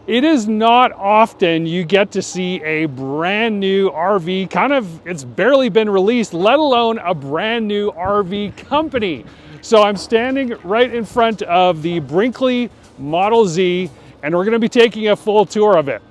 It is not often you get to see a brand new RV, it's barely been released, let alone a brand new RV company. So I'm standing right in front of the Brinkley Model Z, and we're gonna be taking a full tour of it.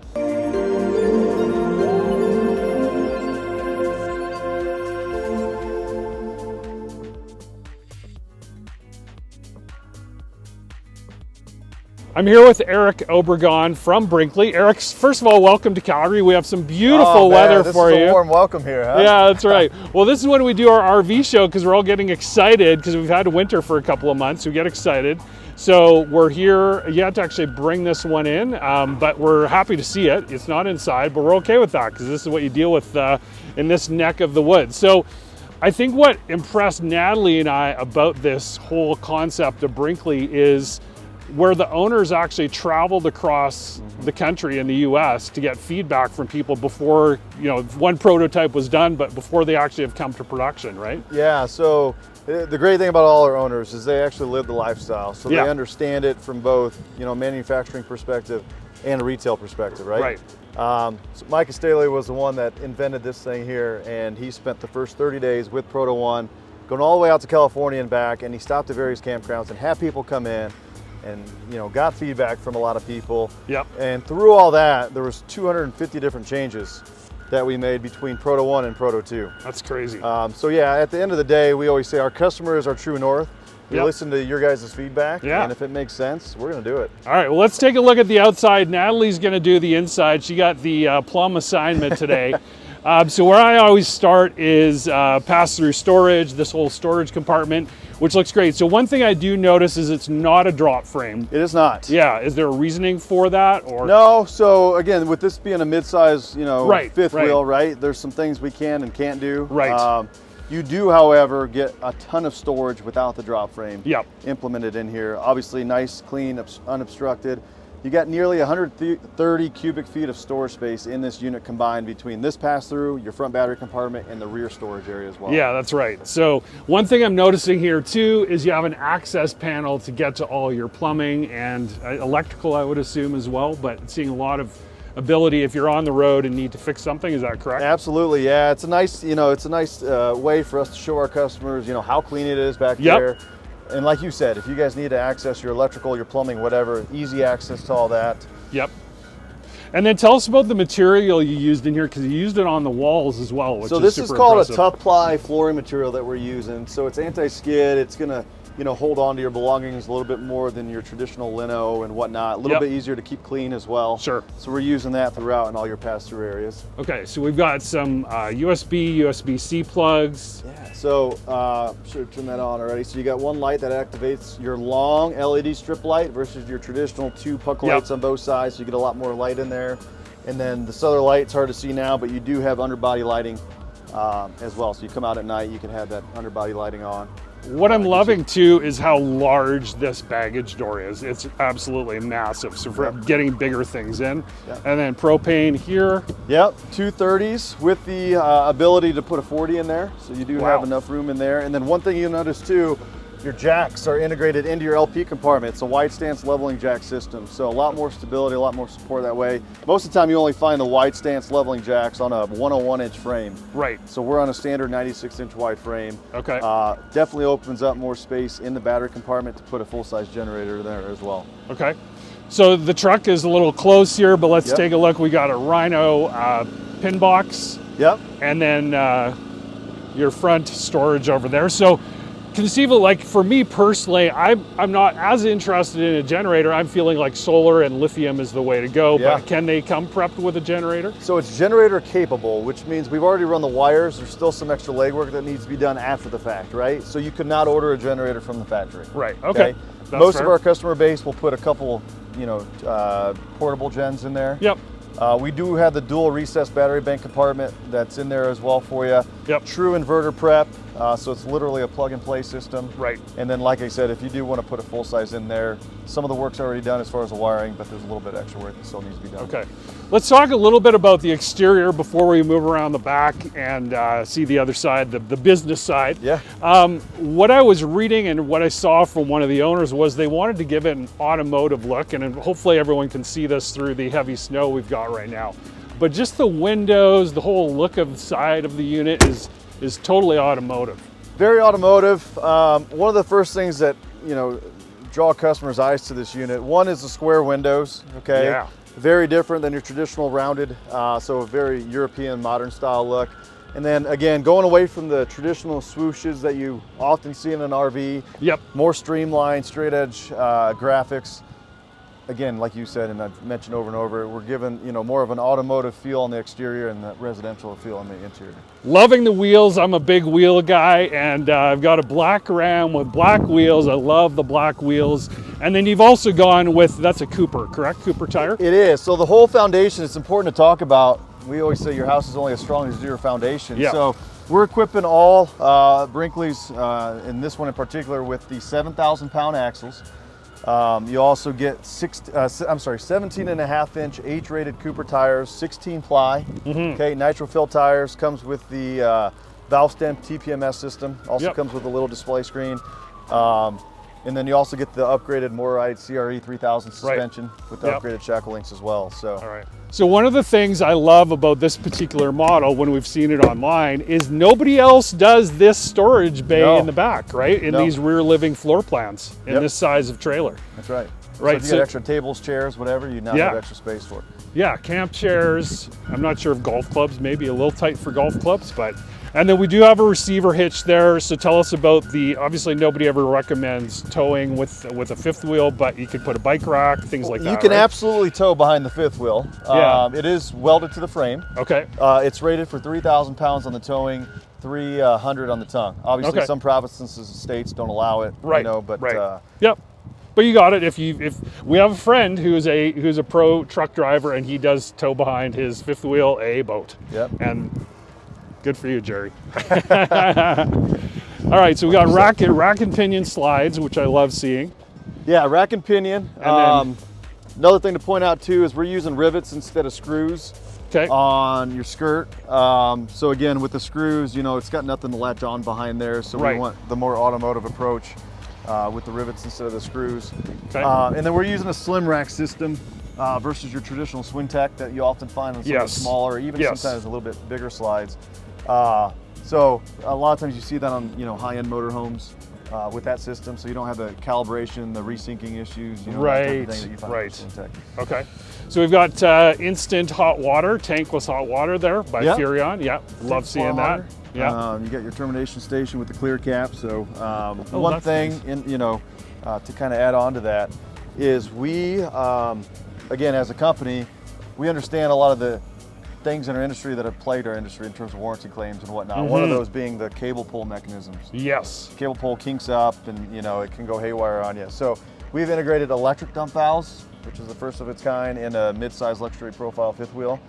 I'm here with Eric Obregon from Brinkley. Eric, first of all, welcome to Calgary. We have some beautiful weather for you. This is a warm welcome here, huh? Yeah, that's right. Well, this is when we do our RV show because we're all getting excited because we've had winter for a couple of months. We get excited. So we're here. You had to actually bring this one in, but we're happy to see it. It's not inside, but we're okay with that because this is what you deal with in this neck of the woods. So I think what impressed Natalie and I about this whole concept of Brinkley is where the owners actually traveled across the country in the US to get feedback from people before, one prototype was done, but before they actually have come to production, right? Yeah, so the great thing about all our owners is they actually live the lifestyle. So they understand it from both, manufacturing perspective and a retail perspective, right? Right. So Mike Estaley was the one that invented this thing here, and he spent the first 30 days with Proto One, going all the way out to California and back, and he stopped at various campgrounds and had people come in and got feedback from a lot of people. Yep. And through all that, there was 250 different changes that we made between Proto One and Proto Two. That's crazy. So yeah, at the end of the day, we always say our customer is our true north. We Yep. listen to your guys' feedback, Yeah. and if it makes sense, we're gonna do it. All right, well, let's take a look at the outside. Natalie's gonna do the inside. She got the plum assignment today. So where I always start is pass-through storage, this whole storage compartment, which looks great. So one thing I do notice is it's not a drop frame. It is not. Yeah, is there a reasoning for that? Or No, so again, with this being a mid-size, fifth right. wheel, right? There's some things we can and can't do. Right. You do, however, get a ton of storage without the drop frame Yep. implemented in here. Obviously, nice, clean, unobstructed. You got nearly 130 cubic feet of storage space in this unit combined between this pass-through, your front battery compartment, and the rear storage area as well. Yeah, that's right. So one thing I'm noticing here too is you have an access panel to get to all your plumbing and electrical, I would assume as well, but seeing a lot of ability if you're on the road and need to fix something. Is that correct? Absolutely, yeah. It's a nice, way for us to show our customers, how clean it is back there. And like you said, if you guys need to access your electrical, your plumbing, whatever, easy access to all that. Yep. And then tell us about the material you used in here, because you used it on the walls as well, which so is this super is called impressive. a tough ply flooring material that we're using. So it's anti-skid. It's gonna, hold on to your belongings a little bit more than your traditional lino and whatnot. A little bit easier to keep clean as well. Sure. So we're using that throughout in all your pass-through areas. Okay, so we've got some USB-C plugs. Yeah, so should have turned that on already. So you got one light that activates your long LED strip light versus your traditional two puck lights on both sides. So you get a lot more light in there. And then this other light, it's hard to see now, but you do have underbody lighting as well. So you come out at night, you can have that underbody lighting on. What I'm loving too is how large this baggage door is. It's absolutely massive. So for getting bigger things in. And then propane here. Yep, 230s with the ability to put a 40 in there. So you do have enough room in there. And then one thing you'll notice too, your jacks are integrated into your LP compartment. It's a wide stance leveling jack system. So a lot more stability, a lot more support that way. Most of the time you only find the wide stance leveling jacks on a 101-inch frame. Right. So we're on a standard 96-inch wide frame. Okay. Definitely opens up more space in the battery compartment to put a full-size generator there as well. Okay. So the truck is a little close here, but let's take a look. We got a Rhino pin box. Yep. And then your front storage over there. So conceivably, like for me personally, I'm not as interested in a generator. I'm feeling like solar and lithium is the way to go, but can they come prepped with a generator? So it's generator capable, which means we've already run the wires. There's still some extra legwork that needs to be done after the fact, right? So you could not order a generator from the factory. Right, okay. Most of our customer base will put a couple, portable gens in there. Yep. We do have the dual recessed battery bank compartment that's in there as well for you. Yep. True inverter prep. so it's literally a plug-and-play system. Right. And then, like I said, if you do want to put a full-size in there, some of the work's already done as far as the wiring, but there's a little bit extra work that still needs to be done. Okay. Let's talk a little bit about the exterior before we move around the back and see the other side, the business side. Yeah. What I was reading and what I saw from one of the owners was they wanted to give it an automotive look, and hopefully everyone can see this through the heavy snow we've got right now. But just the windows, the whole look of the side of the unit is totally automotive. Very automotive. One of the first things that, draw customers' eyes to this unit, one is the square windows, okay? Yeah. Very different than your traditional rounded, so a very European modern style look. And then again, going away from the traditional swooshes that you often see in an RV. Yep. More streamlined, straight edge graphics. Again, like you said, and I've mentioned over and over, we're given more of an automotive feel on the exterior and the residential feel on the interior. Loving the wheels. I'm a big wheel guy, and I've got a black Ram with black wheels. I love the black wheels. And then you've also gone with, that's a Cooper, correct? Cooper tire? It is. So the whole foundation, it's important to talk about. We always say your house is only as strong as your foundation. Yeah. So we're equipping all Brinkley's, in this one in particular, with the 7,000-pound axles. You also get 17.5-inch H-rated Cooper tires, 16 ply. Okay, nitro fill tires. Comes with the valve stem TPMS system. Also comes with a little display screen. And then you also get the upgraded MORryde CRE 3000 suspension with the upgraded shackle links as well. So. All right. So one of the things I love about this particular model when we've seen it online is nobody else does this storage bay in the back, right? In these rear living floor plans in this size of trailer. That's right. Right. So if you get extra tables, chairs, whatever, you now have extra space for it. Yeah, camp chairs. I'm not sure if golf clubs, maybe a little tight for golf clubs, but. And then we do have a receiver hitch there. So tell us about obviously nobody ever recommends towing with a fifth wheel, but you could put a bike rack, things like that. You can absolutely tow behind the fifth wheel. It is welded to the frame. Okay. It's rated for 3,000 pounds on the towing, 300 on the tongue. Obviously some provinces and states don't allow it, but yep. But you got it. If we have a friend who's a pro truck driver and he does tow behind his fifth wheel a boat. Yep. And good for you, Jerry. All right, so we got rack and pinion slides, which I love seeing. Yeah, rack and pinion. And another thing to point out too is we're using rivets instead of screws on your skirt. So again, with the screws, it's got nothing to latch on behind there. So we want the more automotive approach with the rivets instead of the screws. And then we're using a slim rack system. Versus your traditional Swintech that you often find on some of the smaller, even sometimes a little bit bigger slides. So a lot of times you see that on high-end motorhomes with that system, so you don't have the calibration, the resyncing issues, that type of thing that you find with Swintech. Okay. So we've got instant hot water, tankless hot water there by Furrion. Yeah, love seeing that. Yeah. You got your termination station with the clear cap. So one thing, to kind of add on to that, is we, again, as a company, we understand a lot of the things in our industry that have plagued our industry in terms of warranty claims and whatnot. One of those being the cable pull mechanisms. Yes. Cable pull kinks up and it can go haywire on you. So we've integrated electric dump valves, which is the first of its kind in a mid-size luxury profile fifth wheel.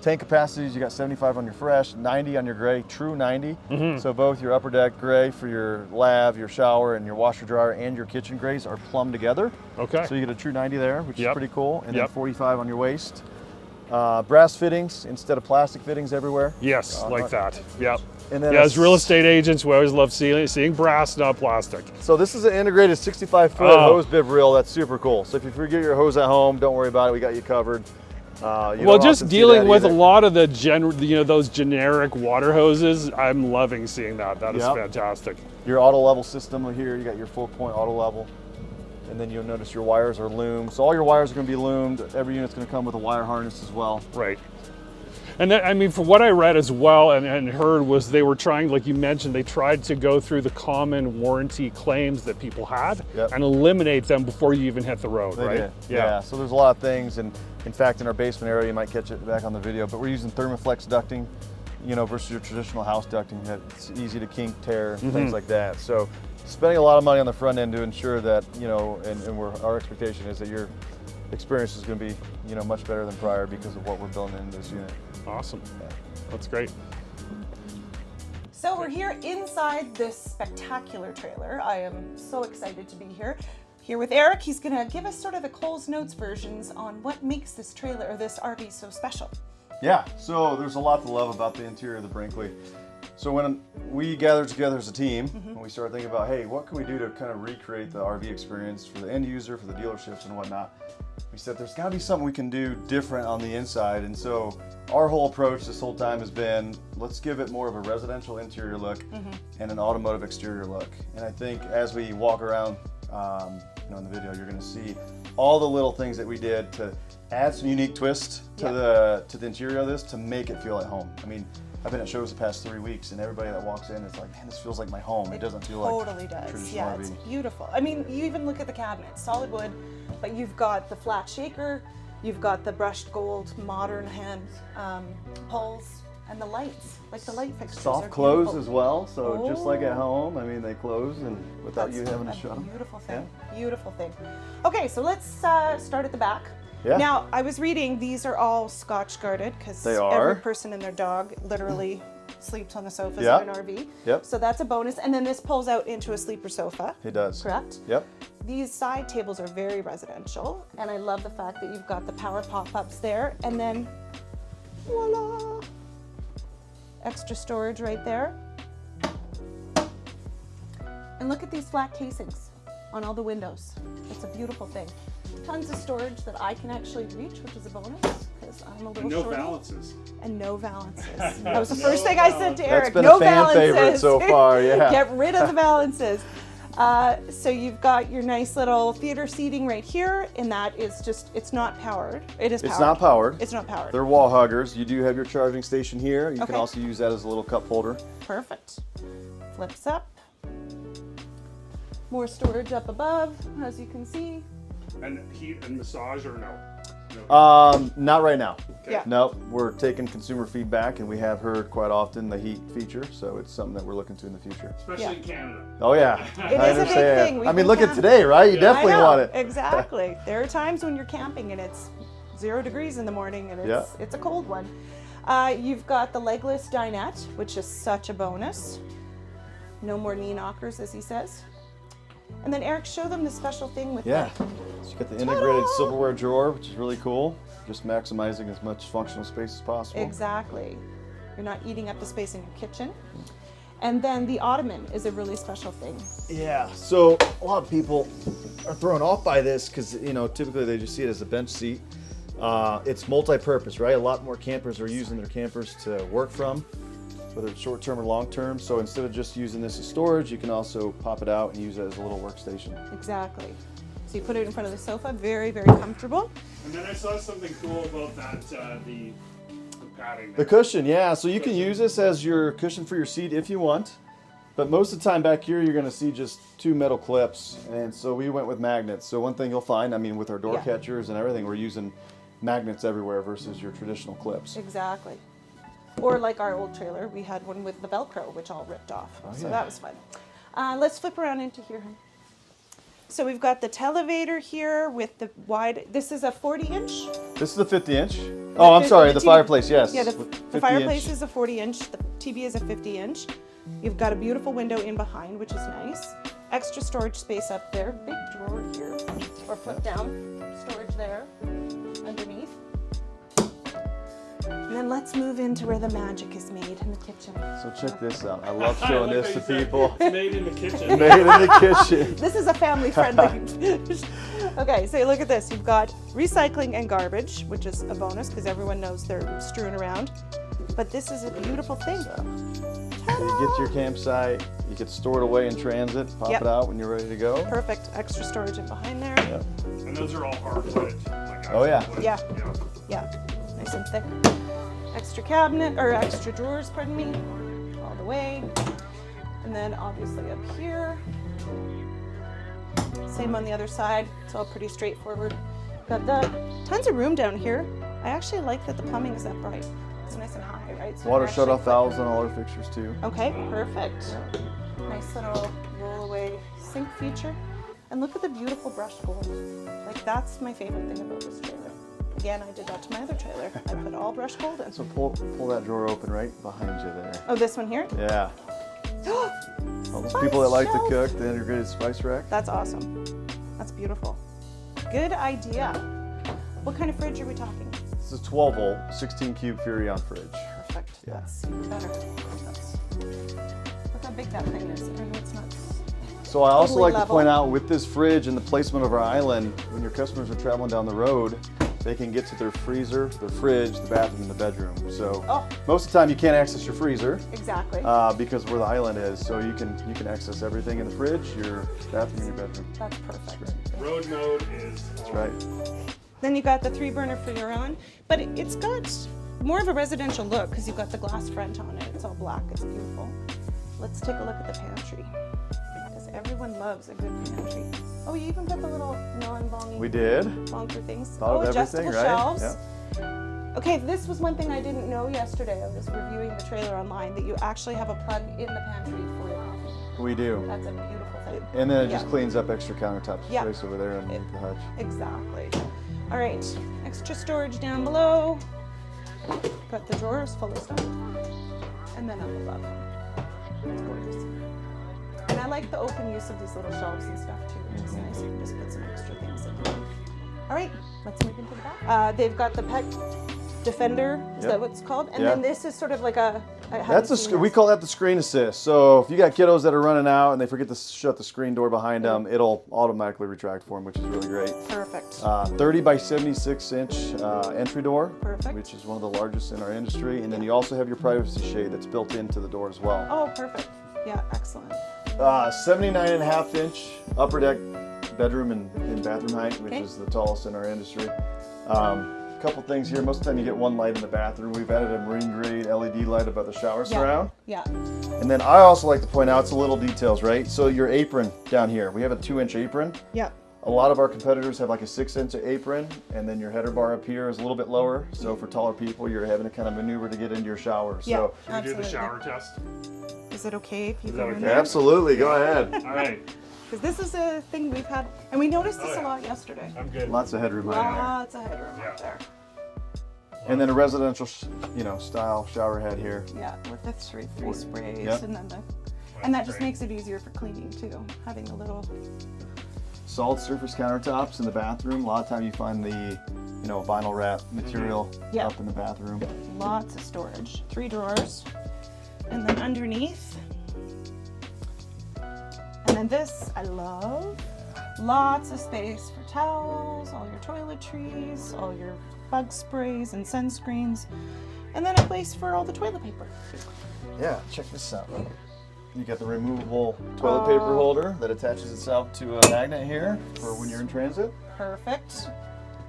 Tank capacities, you got 75 on your fresh, 90 on your gray, true 90. So both your upper deck gray for your lav, your shower, and your washer dryer and your kitchen grays are plumbed together. Okay. So you get a true 90 there, which is pretty cool. And then 45 on your waist. Brass fittings instead of plastic fittings everywhere. Yes, like that. Yep. And then as real estate agents, we always love seeing brass, not plastic. So this is an integrated 65-foot hose bib reel. That's super cool. So if you forget your hose at home, don't worry about it. We got you covered. Well, just dealing with a lot of the those generic water hoses, I'm loving seeing that. That is fantastic. Your auto level system here, you got your 4-point auto level. And then you'll notice your wires are loomed. So all your wires are going to be loomed. Every unit's going to come with a wire harness as well. Right. And that, I mean, from what I read as well and heard was they were trying, like you mentioned, they tried to go through the common warranty claims that people had and eliminate them before you even hit the road, They right? did. Yeah. So there's a lot of things. And in fact, in our basement area, you might catch it back on the video, but we're using Thermoflex ducting, versus your traditional house ducting. It's easy to kink, tear, things like that. So spending a lot of money on the front end to ensure that, our expectation is that your experience is going to be, much better than prior because of what we're building into this unit. Awesome. That's great. So we're here inside this spectacular trailer. I am so excited to be here with Eric. He's gonna give us sort of the Coles Notes versions on what makes this trailer or this RV so special. Yeah, so there's a lot to love about the interior of the Brinkley. So when we gathered together as a team, and we started thinking about, hey, what can we do to kind of recreate the RV experience for the end user, for the dealerships and whatnot, we said there's gotta be something we can do different on the inside. And so our whole approach this whole time has been, let's give it more of a residential interior look and an automotive exterior look. And I think as we walk around, in the video, you're gonna see all the little things that we did to add some unique twist to the interior of this to make it feel at home. I mean, I've been at shows the past 3 weeks, and everybody that walks in is like, man, this feels like my home. It doesn't feel totally like does. traditional Yeah, RV. it's beautiful. I mean, you even look at the cabinets, solid wood, but you've got the flat shaker, you've got the brushed gold modern hand pulls, and the lights, like the light fixtures. Soft are close beautiful. as well, so just like at home, I mean, they close and without That's you having to a shut them. beautiful thing. Beautiful thing. Okay, so let's start at the back. Yeah. Now, I was reading these are all Scotch guarded because They are. every person and their dog literally sleeps on the sofas Yeah. in an RV. Yep. So that's a bonus. And then this pulls out into a sleeper sofa. It does. Correct? Yep. These side tables are very residential, and I love the fact that you've got the power pop-ups there, and then voila, extra storage right there. And look at these flat casings on all the windows. It's a beautiful thing. Tons of storage that I can actually reach, which is a bonus because I'm a little No shorty. balances. And no valances. That was the first thing I said to That's Eric. been No a fan valances. favorite so far, yeah. Get rid of the balances. So you've got your nice little theater seating right here, and that is just, it's not powered. It is powered. It's not powered. It's not powered. They're wall huggers. You do have your charging station here. You Okay. can also use that as a little cup holder. Perfect. Flips up. More storage up above, as you can see. And heat and massage or no? Not right now. Okay. Yeah. No, we're taking consumer feedback, and we have heard quite often the heat feature, so it's something that we're looking to in the future. Especially Yeah. in Canada. Oh yeah, It I is a big understand. thing. We've I mean, been look at camping. today, right? You Yeah. definitely I know, want it. Exactly. There are times when you're camping and it's 0 degrees in the morning and it's a cold one. You've got the legless dinette, which is such a bonus. No more knee knockers, as he says. And then Eric, show them the special thing with Yeah. the So you got the integrated silverware drawer, which is really cool. Just maximizing as much functional space as possible. Exactly. You're not eating up the space in your kitchen. And then the ottoman is a really special thing. Yeah, so a lot of people are thrown off by this because, typically they just see it as a bench seat. It's multi-purpose, right? A lot more campers are using their campers to work from, whether it's short-term or long-term. So instead of just using this as storage, you can also pop it out and use it as a little workstation. Exactly. So you put it in front of the sofa, very, very comfortable. And then I saw something cool about that, the padding. The cushion, yeah. So you can use this as your cushion for your seat if you want. But most of the time back here, you're going to see just 2 metal clips. And so we went with magnets. So one thing you'll find, with our door Yeah. catchers and everything, we're using magnets everywhere versus your traditional clips. Exactly. Or like our old trailer, we had one with the Velcro, which all ripped off. So yeah. that was fun. Let's flip around into here. So we've got the televator here with the wide, this is a 40-inch. This is a 50-inch. Oh, I'm sorry, the TV fireplace, yes. Yeah, the 50 fireplace inch. is a 40-inch, the TV is a 50-inch. You've got a beautiful window in behind, which is nice. Extra storage space up there, big drawer here, or flip down, storage there, underneath. And then let's move into where the magic is made in the kitchen. So check this out. I love showing this to people. It's made in the kitchen. Made in the kitchen. This is a family-friendly. Okay, so look at this. You've got recycling and garbage, which is a bonus because everyone knows they're strewn around. But this is a beautiful thing. So you get to your campsite, you get stored away in transit, pop Yep. it out when you're ready to go. Perfect. Extra storage in behind there. Yep. And those are all hard-wood. Like Oh, yeah. actual wood. Yeah. Yeah. Yeah, nice and thick. Extra cabinet, or extra drawers, pardon me, all the way. And then obviously up here. Same on the other side. It's all pretty straightforward. Got that. Tons of room down here. I actually like that the plumbing is that bright. It's nice and high, right? So Water you're shut-off actually- valves on all our fixtures too. Okay, perfect. Nice little roll-away sink feature. And look at the beautiful brushed gold. Like, that's my favorite thing about this trailer. Again, I did that to my other trailer. I put all brushed gold in. So pull that drawer open right behind you there. Oh, this one here? Yeah. All those people that like to shelf. cook, the integrated spice rack. That's awesome. That's beautiful. Good idea. What kind of fridge are we talking? This is 12 volt, 16 cube Furion fridge. Perfect. Yeah. That's even better. Look how big that thing is. I know it's not. So I also Totally like to level. point out with this fridge and the placement of our island, when your customers are traveling down the road, they can get to their freezer, their fridge, the bathroom, and the bedroom. So most of the time you can't access your freezer. Exactly. Because of where the island is. So you can access everything in the fridge, your bathroom, and your bedroom. That's perfect. Road mode is. That's right. Then you got the 3-burner for your own, but it's got more of a residential look because you've got the glass front on it. It's all black. It's beautiful. Let's take a look at the pantry because everyone loves a good pantry. Oh, you even put the little non-bongy We did. bonker things. Thought of adjustable everything, right? shelves. Yeah. Okay, this was one thing I didn't know yesterday. I was reviewing the trailer online that you actually have a plug in the pantry for your coffee. We do. That's a beautiful thing. And then it Yeah. just cleans up extra countertop Yeah. space over there underneath the hutch. Exactly. All right, extra storage down below. Got the drawers full of stuff. And then up above. It's gorgeous. And I like the open use of these little shelves and stuff too. It's nice. You can just put some extra things in there. All right, let's move into the back. They've got the pet defender. Is Yep. that what it's called? And Yeah. then this is sort of like a. I haven't That's seen we this. call that the screen assist. So if you got kiddos that are running out and they forget to shut the screen door behind them, it'll automatically retract for them, which is really great. Perfect. 30 by 76 inch entry door, Perfect. which is one of the largest in our industry. And then you also have your privacy shade that's built into the door as well. Oh, perfect. Yeah, excellent. 79.5 inch upper deck bedroom and bathroom height, which Okay. is the tallest in our industry. A couple things here. Most of the time you get one light in the bathroom. We've added a marine grade LED light above the shower surround. Yeah. And then I also like to point out some little details, right? So your apron down here, we have a 2-inch apron. Yeah. A lot of our competitors have like a 6-inch apron, and then your header bar up here is a little bit lower. So for taller people, you're having to kind of maneuver to get into your shower. Yeah. So Can we do the Absolutely. shower test? Is it okay if you Is go that in okay? there? absolutely, go ahead. All right, Because this is a thing we've had, and we noticed this Oh, a yeah. lot yesterday. I'm good. Lots of headroom right there. Lots of headroom Yeah. up there. And then a residential, style shower head here. Yeah, with the three sprays, Yep. and then and that just great. makes it easier for cleaning too. Having a little. Solid surface countertops in the bathroom. A lot of time you find the, vinyl wrap material Yeah. up in the bathroom. Lots of storage. 3 drawers, and then underneath. And then this I love. Lots of space for towels, all your toiletries, all your bug sprays and sunscreens, and then a place for all the toilet paper. Yeah, check this out. You got the removable toilet paper holder that attaches itself to a magnet here for when you're in transit. Perfect.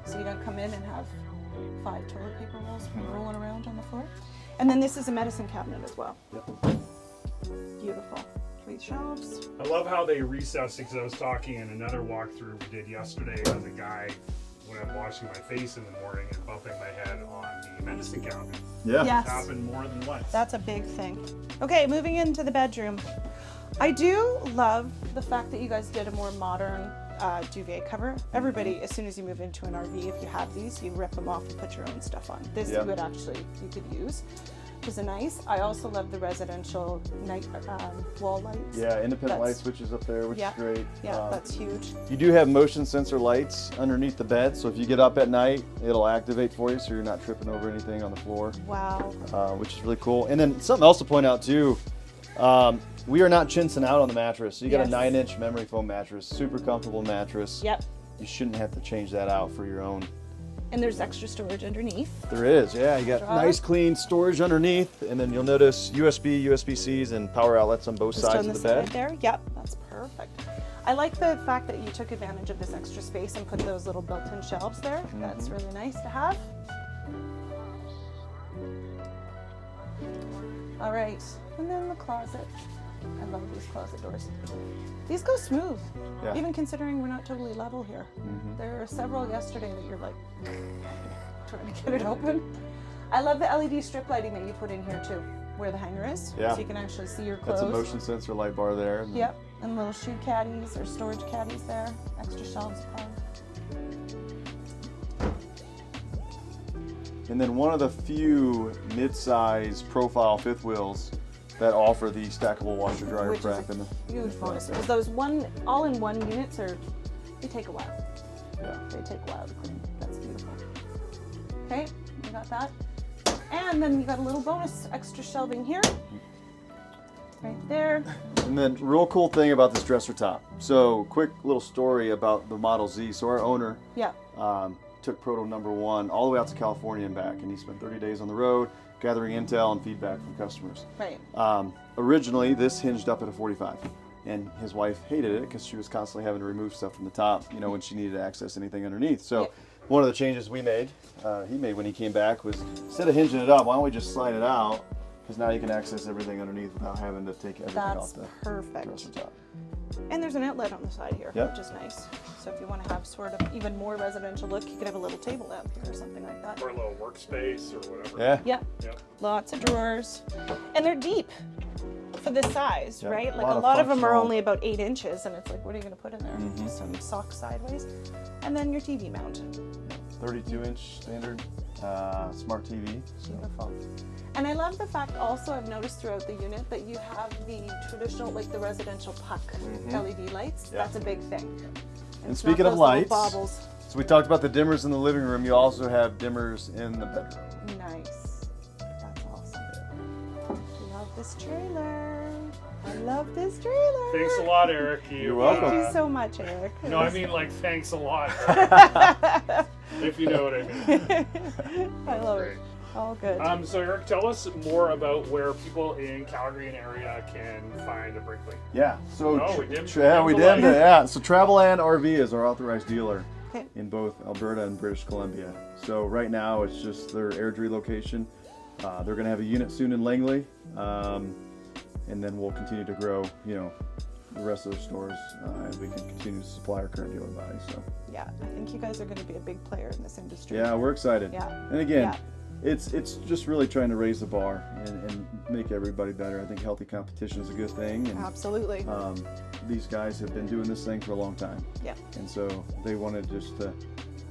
So you don't come in and have 5 toilet paper rolls rolling around on the floor. And then this is a medicine cabinet as well. Beautiful. 3 shelves. I love how they recessed it because I was talking in another walkthrough we did yesterday on the guy when I'm washing my face in the morning and bumping my head on the medicine cabinet. Yeah. Yes. It's happened more than once. That's a big thing. Okay, moving into the bedroom. I do love the fact that you guys did a more modern duvet cover. Everybody, as soon as you move into an RV, if you have these, you rip them off and put your own stuff on. This Yeah. you could use, which is nice. I also love the residential night wall lights. Yeah, independent light That's- switches up there, which Yeah. is great. Yeah, that's huge. You do have motion sensor lights underneath the bed, so if you get up at night, it'll activate for you so you're not tripping over anything on the floor, Wow. which is really cool. And then something else to point out too, we are not chinsing out on the mattress. So you got Yes. a 9-inch memory foam mattress, super comfortable mattress. Yep. You shouldn't have to change that out for your own. And there's extra storage underneath. There is, yeah. You got Drawer. nice clean storage underneath, and then you'll notice USB-Cs, and power outlets on both Just sides on of the the side bed. there. Yep, that's perfect. I like the fact that you took advantage of this extra space and put those little built-in shelves there. That's really nice to have. All right, and then the closet. I love these closet doors. These go smooth, Yeah. even considering we're not totally level here. There are several yesterday that you're like trying to get it open. I love the LED strip lighting that you put in here too, where the hanger is, Yeah. so you can actually see your clothes. That's a motion sensor light bar there. And then- Yep, and little shoe caddies or storage caddies there, extra shelves above. And then one of the few mid-size profile fifth wheels that offer the stackable washer dryer Which rack. is a And huge bonus. Because those all-in-one units they take a while. yeah. They take a while to clean. That's beautiful. Okay, we got that. And then you got a little bonus extra shelving here. Right there. And then real cool thing about this dresser top. So quick little story about the Model Z. So our owner Yeah. took proto number 1 all the way out to California and back, and he spent 30 days on the road gathering intel and feedback from customers. Right. Originally, this hinged up at a 45, and his wife hated it because she was constantly having to remove stuff from the top, you know, when she needed to access anything underneath. So Yeah. one of the changes he made when he came back was, instead of hinging it up, why don't we just slide it out? Because now you can access everything underneath without having to take everything off That's the perfect. dresser top. And there's an outlet on the side here, Yep. which is nice. So if you want to have sort of even more residential look, you could have a little table lamp here or something like that. Or a little workspace or whatever. Yeah. Yep. Yep. Lots of drawers. And they're deep for this size, Yeah, right? a Like lot a of lot of them are functional- only about 8 inches, and it's like, what are you going to put in there? Just some socks sideways. And then your TV mount. 32-inch standard smart TV. Beautiful. And I love the fact also, I've noticed throughout the unit that you have the traditional, like the residential puck LED lights. Yeah. That's a big thing. And it's speaking not of those little lights, baubles. so we talked about the dimmers in the living room. You also have dimmers in the bedroom. Nice. That's awesome. Love this trailer. I love this trailer. Thanks a lot, Eric. You're welcome. Thank you so much, Eric. No, I mean like thanks a lot. If you know what I mean. I love Great. it. All good. So Eric, tell us more about where people in Calgary and area can find a Brinkley. Yeah. So Oh, we dimmed we the dimmed light. it. Yeah. So Traveland RV is our authorized dealer Okay. in both Alberta and British Columbia. So right now it's just their Airdrie location. They're going to have a unit soon in Langley, and then we'll continue to grow, you know, the rest of the stores as we can continue to supply our current dealer body. So Yeah, I think you guys are going to be a big player in this industry. yeah, we're excited. Yeah. And again, Yeah. it's just really trying to raise the bar and make everybody better. I think healthy competition is a good thing. And Absolutely. these guys have been doing this thing for a long time. Yeah. And so they wanted just to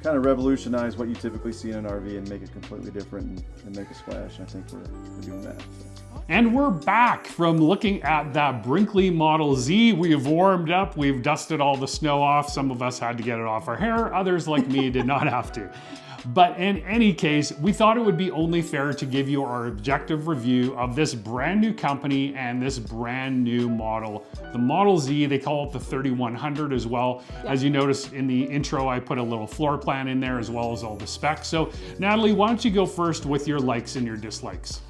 kind of revolutionize what you typically see in an RV and make it completely different and make a splash. And I think we're doing that. So. And we're back from looking at that Brinkley Model Z. We've warmed up, we've dusted all the snow off. Some of us had to get it off our hair, others like me did not have to. But in any case, we thought it would be only fair to give you our objective review of this brand new company and this brand new model. The Model Z, they call it the 3100 as well. Yeah. As you noticed in the intro, I put a little floor plan in there as well as all the specs. So Natalie, why don't you go first with your likes and your dislikes?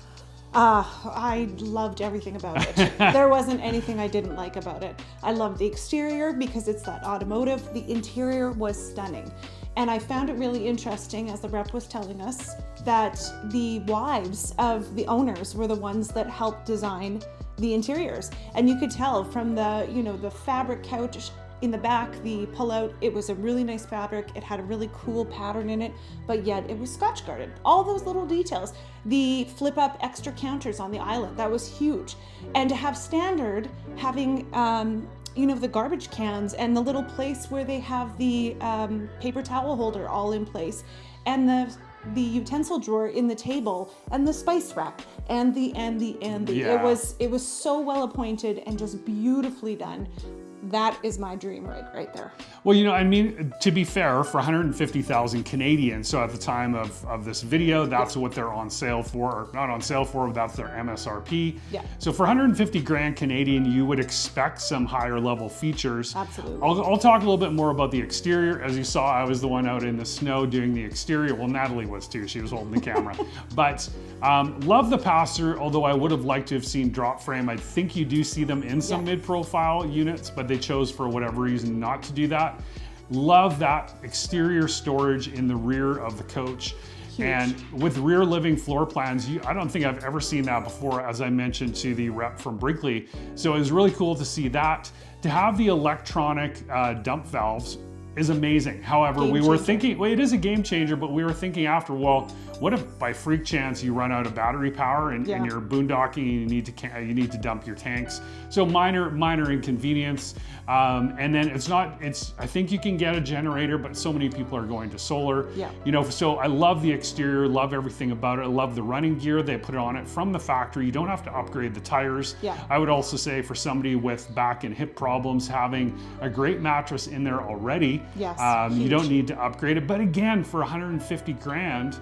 I loved everything about it. There wasn't anything I didn't like about it. I loved the exterior because it's that automotive. The interior was stunning. And I found it really interesting, as the rep was telling us, that the wives of the owners were the ones that helped design the interiors. And you could tell from the, you know, the fabric couch in the back, the pull-out, it was a really nice fabric. It had a really cool pattern in it, but yet it was Scotch guarded. All those little details. The flip-up extra counters on the island, that was huge. And to have standard, having you know, the garbage cans and the little place where they have the paper towel holder all in place, and the utensil drawer in the table, and the spice rack, and the Yeah. it was so well appointed and just beautifully done. That is my dream rig right there. Well, you know, I mean, to be fair, for 150,000 Canadian, so at the time of this video, that's what they're on sale for, or not on sale for, but that's their MSRP. Yeah. So for 150 grand Canadian, you would expect some higher level features. Absolutely. I'll talk a little bit more about the exterior. As you saw, I was the one out in the snow doing the exterior. Well, Natalie was too, she was holding the camera. But love the pass-through, although I would have liked to have seen drop frame. I think you do see them in some mid-profile units, but they chose for whatever reason not to do that. Love that exterior storage in the rear of the coach. Huge. And with rear living floor plans, I don't think I've ever seen that before, as I mentioned to the rep from Brinkley. So it was really cool to see that. To have the electronic dump valves is amazing. However, Game we were changer. thinking, well, it is a game changer, but we were thinking after, well, what if by freak chance you run out of battery power and you're boondocking and you need to dump your tanks? So minor inconvenience. And then I think you can get a generator, but so many people are going to solar. Yeah. You know, so I love the exterior, love everything about it. I love the running gear they put on it from the factory. You don't have to upgrade the tires. Yeah. I would also say for somebody with back and hip problems, having a great mattress in there already, Yes, you huge. don't need to upgrade it. But again, for 150 grand,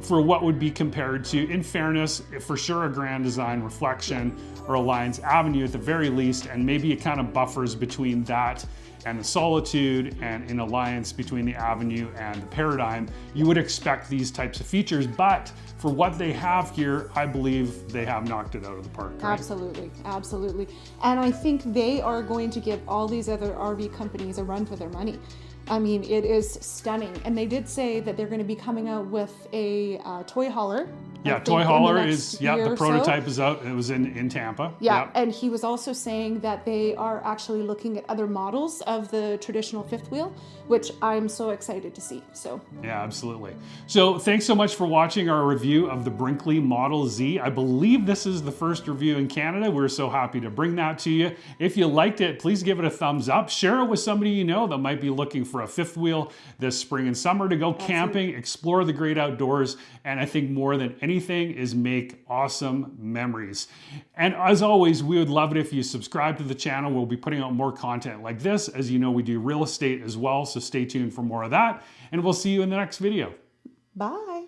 for what would be compared to, in fairness, for sure a Grand Design Reflection or Alliance Avenue at the very least, and maybe it kind of buffers between that and the Solitude, and in Alliance between the Avenue and the Paradigm, you would expect these types of features. But for what they have here, I believe they have knocked it out of the park. Right? Absolutely, absolutely. And I think they are going to give all these other RV companies a run for their money. I mean, it is stunning. And they did say that they're going to be coming out with a toy hauler. Yeah, I toy think, in hauler the next is, year the or so. prototype is out. It was in Tampa. Yeah, Yep. and he was also saying that they are actually looking at other models of the traditional fifth wheel, which I'm so excited to see. So Yeah, absolutely. So thanks so much for watching our review of the Brinkley Model Z. I believe this is the first review in Canada. We're so happy to bring that to you. If you liked it, please give it a thumbs up. Share it with somebody you know that might be looking for a fifth wheel this spring and summer to go camping, explore the great outdoors, and I think more than anything is make awesome memories. And as always, we would love it if you subscribe to the channel. We'll be putting out more content like this. As you know, we do real estate as well, so stay tuned for more of that, and we'll see you in the next video. Bye.